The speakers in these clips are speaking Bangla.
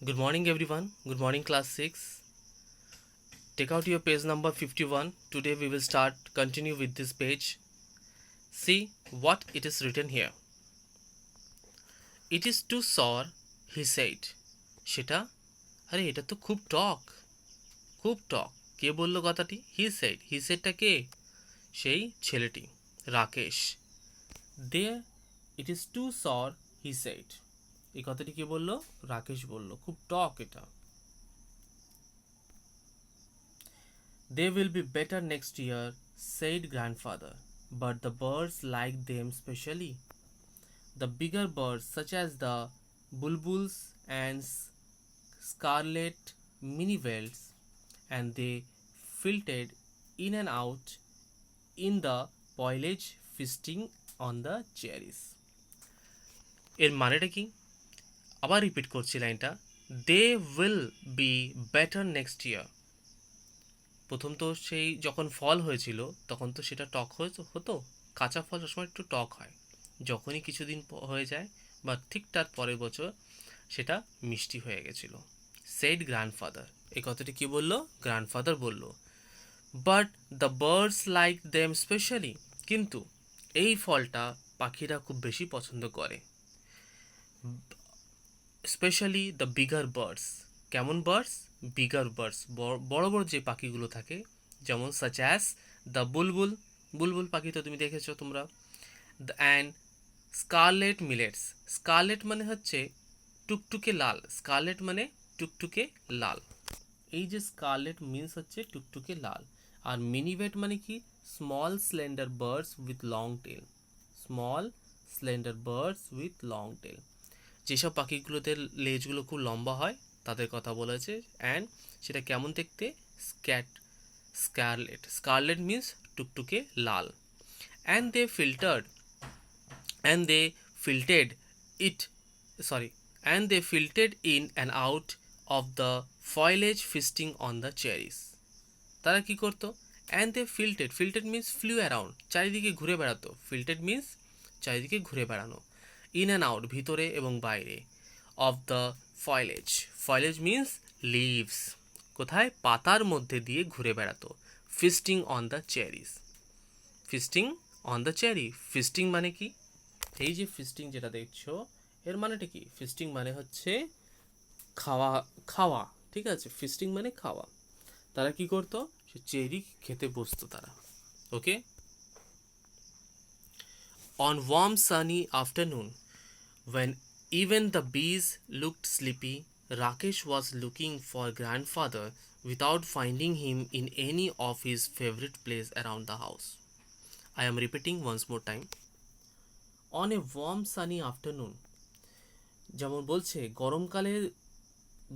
Good morning, everyone. Good morning, class 6. Take out your page number 51. Today we will continue with this page. See what it is written here. It is too sour, he said. সেটা আরে এটা তো খুব টক কে বললো কথাটি? হি সেডটা কে? সেই ছেলেটি, Rakesh. There it is too sour, he said. এই কথাটি কে বললো? রাকেশ বললো, খুব টক এটা। They will be better next year, said grandfather. But the birds liked them specially. The bigger birds, such as the bulbuls and scarlet minivales, and they filtered in and out in the foliage, feasting on the cherries. এর মানেটা কি? আবার রিপিট করছি লাইনটা। They will be better next year. প্রথম তো সেই যখন ফল হয়েছিল তখন তো সেটা টক হতো। কাঁচা ফল সবসময় একটু টক হয়, যখনই কিছুদিন হয়ে যায় বা ঠিক তার পরের বছর সেটা মিষ্টি হয়ে গেছিল। সেড গ্র্যান্ডফাদার, এই কথাটি কি বললো? গ্র্যান্ডফাদার বলল। But the birds like them specially, কিন্তু এই ফলটা পাখিরা খুব বেশি পছন্দ করে। স্পেশালি দ্য বিগার বার্ডস, কেমন বার্ডস? বিগার বার্ডস, বড় বড় যে পাখিগুলো থাকে, যেমন সাচ অ্যাজ দ্য বুলবুল, বুলবুল পাখি তো তুমি দেখেছো তোমরা। অ্যান্ড স্কারলেট মিলেটস, স্কারলেট মানে হচ্ছে টুকটুকে লাল, স্কারলেট মানে টুকটুকে লাল। এই যে স্কারলেট মিন্স হচ্ছে টুকটুকে লাল, আর মিনিভেট মানে কি? Small slender birds with long tail, small slender birds with long tail, যেসব পাখিগুলোতে লেজগুলো খুব লম্বা হয় তাদের কথা বলেছে। অ্যান্ড সেটা কেমন দেখতে? স্কারলেট, স্কারলেট মিন্স টুকটুকে লাল। And they filtered and they filtered it sorry and they filtered in and out of the foliage, feasting on the cherries. তারা কি করতো? and they filtered means flew around, চারিদিকে ঘুরে বেড়াতো। filtered means চারিদিকে ঘুরে বেড়ানো। in and out, ভিতরে এবং বাইরে। of the foliage means leaves, কোথায়? পাতার মধ্যে দিয়ে ঘুরে বেড়াতো। feasting on the cherries, feasting on the cherry, feasting মানে কি? এই যে ফিস্টিং যেটা দেখছো এর মানেটা কি? ফিস্টিং মানে হচ্ছে খাওয়া, খাওয়া, ঠিক আছে? ফিস্টিং মানে খাওয়া। তারা কি করতো? সে চেরি খেতে বসতো তারা। Okay. On warm sunny afternoon when even the bees looked sleepy, Rakesh was looking for grandfather without finding him in any of his favorite place around the house. I am repeating once more time. On a warm sunny afternoon, যেমন বলছে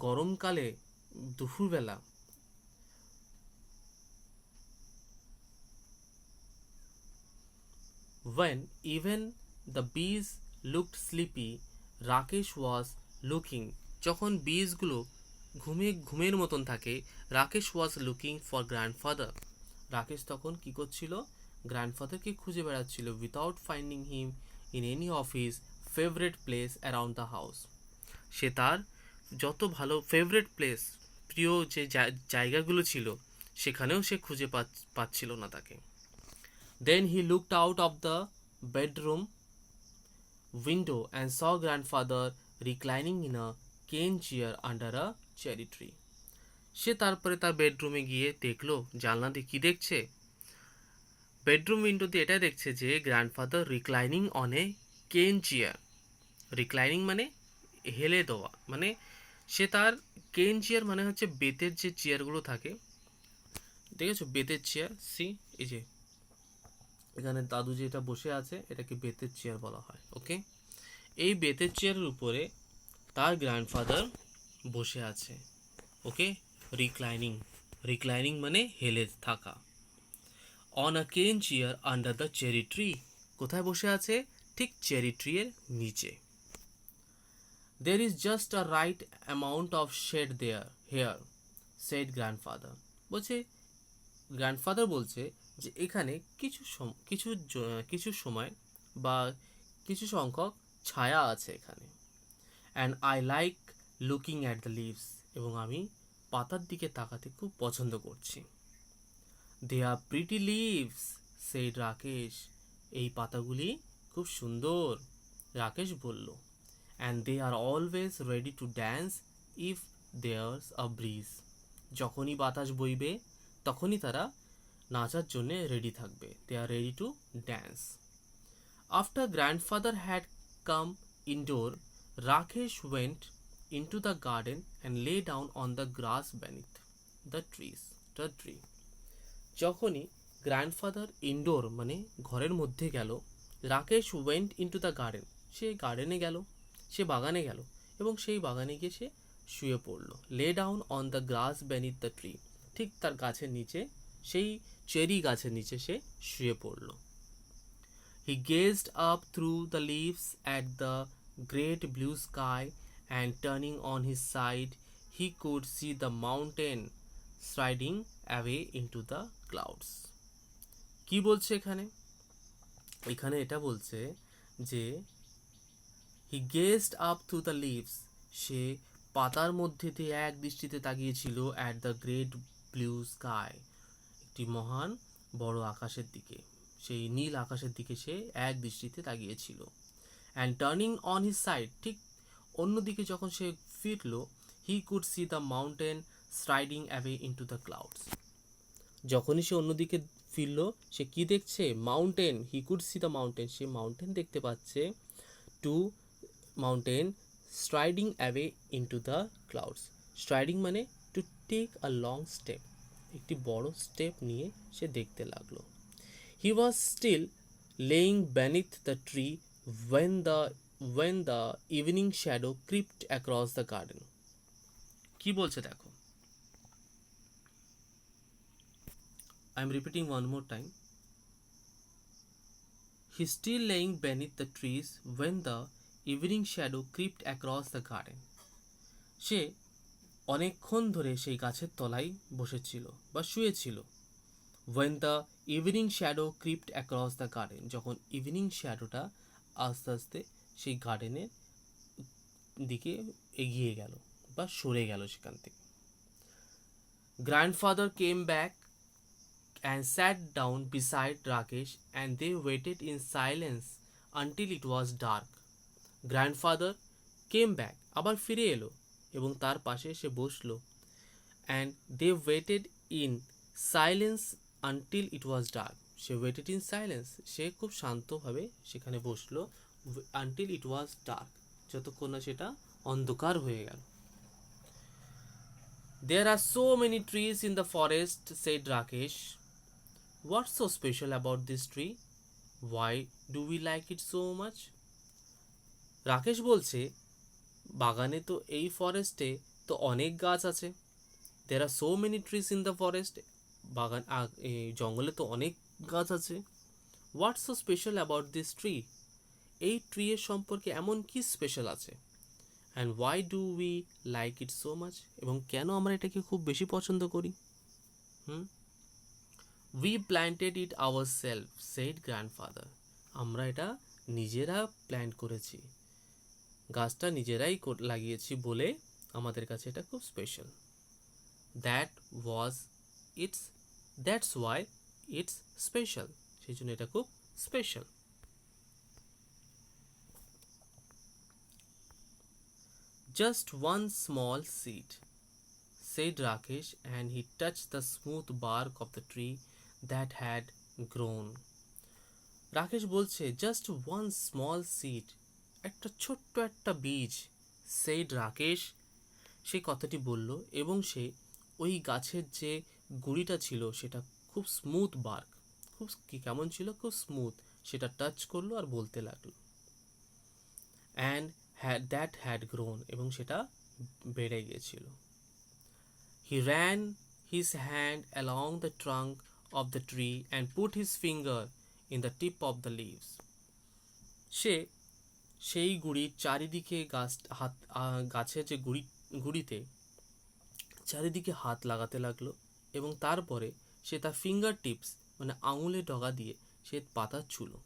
গরমকালে দুপুরবেলা, when even the bees looked sleepy, Rakesh was looking, যখন বীজগুলো ঘুমের মতন থাকে, Rakesh was looking for grandfather, Rakesh তখন কি করছিল? গ্র্যান্ডফাদারকে খুঁজে বেড়াচ্ছিল। Without finding him in any of his favourite place around the house, সে তার যত ভালো ফেভারেট প্লেস, প্রিয় যে জায়গাগুলো ছিল সেখানেও সে খুঁজে পাচ্ছিল না তাকে। Then he looked out of the bedroom window and saw grandfather reclining in a cane chair under a cherry tree. সে তারপরে তার বেডরুমে গিয়ে দেখলো, জানলা দিয়ে কি দেখছে? বেডরুম উইন্ডো দিয়ে এটা দেখছে যে গ্র্যান্ডফাদার রিক্লাইনিং অন এ কেন চেয়ার। রিক্লাইনিং মানে হেলে দেওয়া, মানে সে তার কেন চেয়ার মানে হচ্ছে বেতের যে চেয়ারগুলো থাকে, দেখেছো বেতের চেয়ার? সি এই যে এখানে দাদু যেটা বসে আছে এটাকে বেতের চেয়ার বলা হয়। ওকে, এই বেতের চেয়ারের উপরে তার গ্র্যান্ডফাদার বসে আছে। ওকে, রিক্লাইনিং মানে হেলে থাকা। On a cane chair under the cherry tree, কোথায় বসে আছে? ঠিক চেরি ট্রি এর নিচে। There is just a right amount of shade there here, said grandfather. বলছে, গ্র্যান্ডফাদার বলছে যে এখানে কিছু সময় বা কিছু সংখ্যক ছায়া আছে এখানে। And I like looking at the leaves, এবং আমি পাতার দিকে তাকাতে খুব পছন্দ করছি। They are pretty leaves, said Rakesh, এই পাতাগুলি খুব সুন্দর, রাকেশ বলল। And they are always ready to dance if there's a breeze, যখনই বাতাস বইবে তখনই তারা নাচার জন্যে রেডি থাকবে। They are ready to dance. After grandfather had come indoor, Rakesh went into the garden and lay down on the grass beneath the tree. যখনই গ্র্যান্ডফাদার ইনডোর মানে ঘরের মধ্যে গেল, Rakesh went into the garden, সে গার্ডেনে গেল, সে বাগানে গেল, এবং সেই বাগানে গিয়ে সে শুয়ে পড়ল। Lay down on the grass beneath the tree, ঠিক তার গাছের নিচে, সেই চেরি গাছের নিচে সে শুয়ে পড়ল। He gazed up through the leaves at the great blue sky and turning on his side he could see the mountain sliding away into the clouds. কি বলছে এখানে? এখানে এটা বলছে যে he gazed up through the leaves, সে পাতার মধ্যে দিয়ে এক দৃষ্টিতে তাকিয়েছিল at the great blue sky, একটি মহান বড় আকাশের দিকে, সেই নীল আকাশের দিকে সে এক দৃষ্টিতে তাকিয়েছিল। and turning on his side, ঠিক অন্যদিকে যখন সে ফিরল, he could see the mountain striding away into the clouds, যখনই সে অন্যদিকে ফিরল সে কি দেখছে? Mountain. He could see the mountain, সে মাউন্টেন দেখতে পাচ্ছে। To mountain striding away into the clouds, striding মানে to take a long step, একটি বড় স্টেপ নিয়ে সে দেখতে লাগলো। He was still laying beneath the tree when the evening shadow crept across the garden. কি বলছে দেখো, I am repeating one more time. He still laying beneath the trees when the evening shadow crept across the garden. সে অনেকক্ষণ ধরে সেই গাছের তলায় বসেছিল বা শুয়েছিল। when the evening shadow crept across the garden, যখন ইভিনিং শ্যাডোটা আস্তে আস্তে সেই গার্ডেনের দিকে এগিয়ে গেল বা সরে গেল সেখান থেকে। Grandfather came back and sat down beside Rakesh and they waited in silence until it was dark. Grandfather came back, আবার ফিরে এলো এবং তার পাশে সে বসলো। And they waited in silence until it was dark, সে ওয়েটেড ইন সাইলেন্স, সে খুব শান্তভাবে সেখানে বসলো। আনটিল ইট ওয়াজ ডার্ক, যতক্ষণ না সেটা অন্ধকার হয়ে গেল। There are so many trees in the forest, said Rakesh. What's so special about this tree? Why do we like it so much? Rakesh বলছে, বাগানে তো, এই ফরেস্টে তো অনেক গাছ আছে। There are so many trees in the forest, বাগান এই জঙ্গলে তো অনেক গাছ আছে। What's so special about this tree? এই ট্রি এর সম্পর্কে এমন কি স্পেশাল আছে? And why do we like it so much, এবং কেন আমরা এটাকে খুব বেশি পছন্দ করি? We planted it our self, said grandfather, আমরা এটা নিজেরা প্ল্যান্ট করেছি, গাছটা নিজেরাই লাগিয়েছি বলে আমাদের কাছে এটা খুব special. That's why it's special, সেই জন্য এটা খুব special. Just one small seed, said Rakesh, and he touched the smooth bark of the tree that had grown. Rakesh বলছে, জাস্ট ওয়ান স্মল সিড, একটা ছোট্ট একটা বীজ। said রাকেশ, সেই কথাটি বলল এবং সে ওই গাছের যে গুঁড়িটা ছিল সেটা খুব স্মুথ বার্ক, খুব কেমন ছিল, খুব স্মুথ, সেটা টাচ করলো আর বলতে লাগলো। অ্যান্ড that had grown, এবং সেটা বেড়ে গিয়েছিল। He ran his hand along the trunk of the tree and put his finger in the tip of the leaves. সে সেই গুড়ির চারিদিকে গাছের যে গুড়িতে চারিদিকে হাত লাগাতে লাগলো এবং তারপরে সে তার ফিঙ্গার টিপস মানে আঙুলের ডগা দিয়ে সে পাতা ছুলো।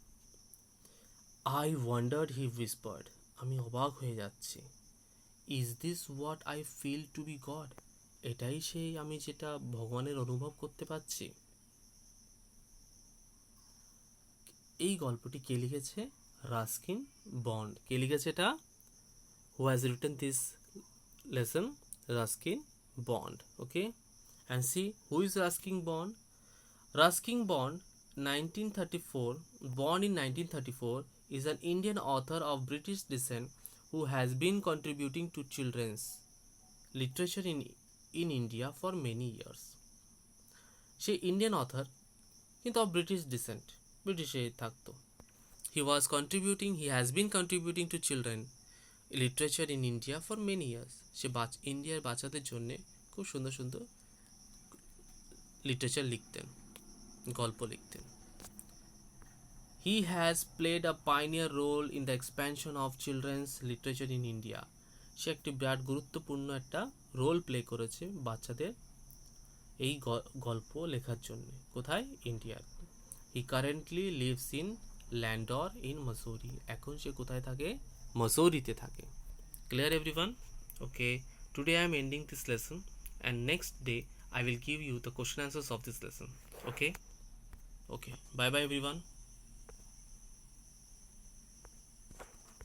I wondered, he whispered, আমি অবাক হয়ে যাচ্ছি। Is this what I feel to be God? এটাই সেই আমি যেটা ভগবানের অনুভব করতে পারছি। এই গল্পটি কে লিখেছে? Ruskin bond. কে লিখেছে এটা? Who has written this lesson? Ruskin Bond. Okay, and see who is Ruskin Bond? Ruskin Bond, 1934, born in 1934, is an Indian author of British descent who has been contributing to children's literature in India for many years. Say Indian other কিন্তু অফ ব্রিটিশ ডিসেন্ট, ব্রিটিশে থাকতো। He has been contributing to children literature in India for many years. সে ইন্ডিয়ার বাচ্চাদের জন্য খুব সুন্দর সুন্দর লিটারেচার লিখতেন, গল্প লিখতেন। He has played a pioneer role in the expansion of children's literature in India. সে একটি বিরাট গুরুত্বপূর্ণ একটা রোল প্লে করেছে বাচ্চাদের এই গল্প লেখার জন্য। কোথায়? ইন্ডিয়ার। He currently lives in Landor in Missouri. এখন সে কোথায় থাকে? মসৌরিতে থাকে। Clear everyone? Okay, today I am ending this lesson and next day I will give you the question answers of this lesson. Okay, bye bye everyone.